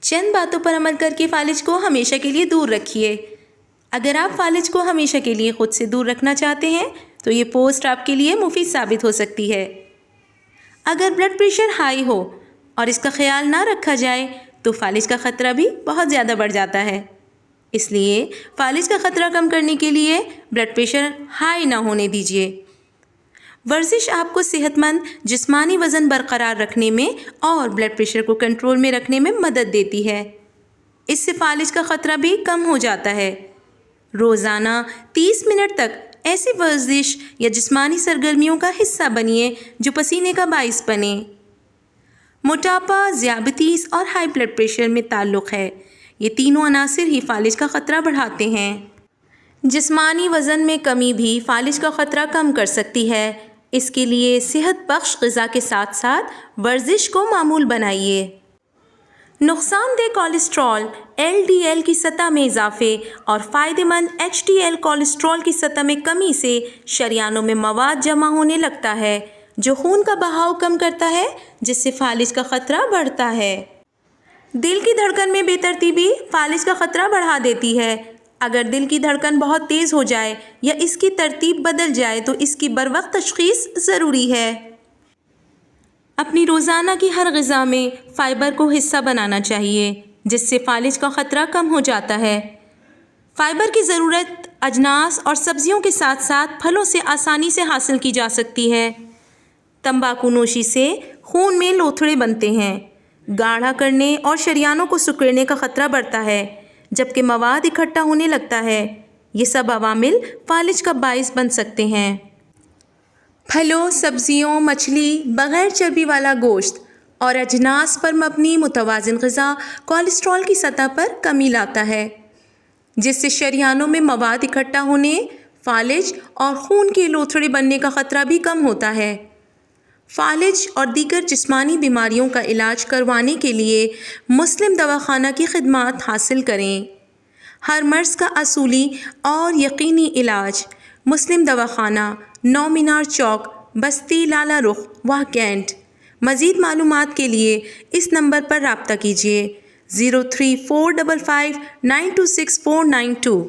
چند باتوں پر عمل کر کے فالج کو ہمیشہ کے لیے دور رکھیے۔ اگر آپ فالج کو ہمیشہ کے لیے خود سے دور رکھنا چاہتے ہیں تو یہ پوسٹ آپ کے لیے مفید ثابت ہو سکتی ہے۔ اگر بلڈ پریشر ہائی ہو اور اس کا خیال نہ رکھا جائے تو فالج کا خطرہ بھی بہت زیادہ بڑھ جاتا ہے۔ اس لیے فالج کا خطرہ کم کرنے کے لیے بلڈ پریشر ہائی نہ ہونے دیجیے۔ ورزش آپ کو صحت مند جسمانی وزن برقرار رکھنے میں اور بلڈ پریشر کو کنٹرول میں رکھنے میں مدد دیتی ہے۔ اس سے فالج کا خطرہ بھی کم ہو جاتا ہے۔ روزانہ 30 منٹ تک ایسی ورزش یا جسمانی سرگرمیوں کا حصہ بنیے جو پسینے کا باعث بنے۔ موٹاپا، ذیابیطس اور ہائی بلڈ پریشر میں تعلق ہے۔ یہ تینوں عناصر ہی فالج کا خطرہ بڑھاتے ہیں۔ جسمانی وزن میں کمی بھی فالج کا خطرہ کم کر سکتی ہے۔ اس کے لیے صحت بخش غذا کے ساتھ ساتھ ورزش کو معمول بنائیے۔ نقصان دہ کولیسٹرول LDL کی سطح میں اضافے اور فائدہ مند HDL کولیسٹرول کی سطح میں کمی سے شریانوں میں مواد جمع ہونے لگتا ہے جو خون کا بہاؤ کم کرتا ہے، جس سے فالج کا خطرہ بڑھتا ہے۔ دل کی دھڑکن میں بے ترتیبی فالج کا خطرہ بڑھا دیتی ہے۔ اگر دل کی دھڑکن بہت تیز ہو جائے یا اس کی ترتیب بدل جائے تو اس کی بروقت تشخیص ضروری ہے۔ اپنی روزانہ کی ہر غذا میں فائبر کو حصہ بنانا چاہیے، جس سے فالج کا خطرہ کم ہو جاتا ہے۔ فائبر کی ضرورت اجناس اور سبزیوں کے ساتھ ساتھ پھلوں سے آسانی سے حاصل کی جا سکتی ہے۔ تمباکو نوشی سے خون میں لوتھڑے بنتے ہیں، گاڑھا کرنے اور شریانوں کو سکڑنے کا خطرہ بڑھتا ہے، جبکہ مواد اکٹھا ہونے لگتا ہے۔ یہ سب عوامل فالج کا باعث بن سکتے ہیں۔ پھلوں، سبزیوں، مچھلی، بغیر چربی والا گوشت اور اجناس پر مبنی متوازن غذا کولیسٹرول کی سطح پر کمی لاتا ہے، جس سے شریانوں میں مواد اکٹھا ہونے، فالج اور خون کے لوتھڑے بننے کا خطرہ بھی کم ہوتا ہے۔ فالج اور دیگر جسمانی بیماریوں کا علاج کروانے کے لیے مسلم دواخانہ کی خدمات حاصل کریں۔ ہر مرض کا اصولی اور یقینی علاج۔ مسلم دواخانہ، 9 مینار چوک، بستی لالہ رخ، واہ کینٹ۔ مزید معلومات کے لیے اس نمبر پر رابطہ کیجیے 03455926492۔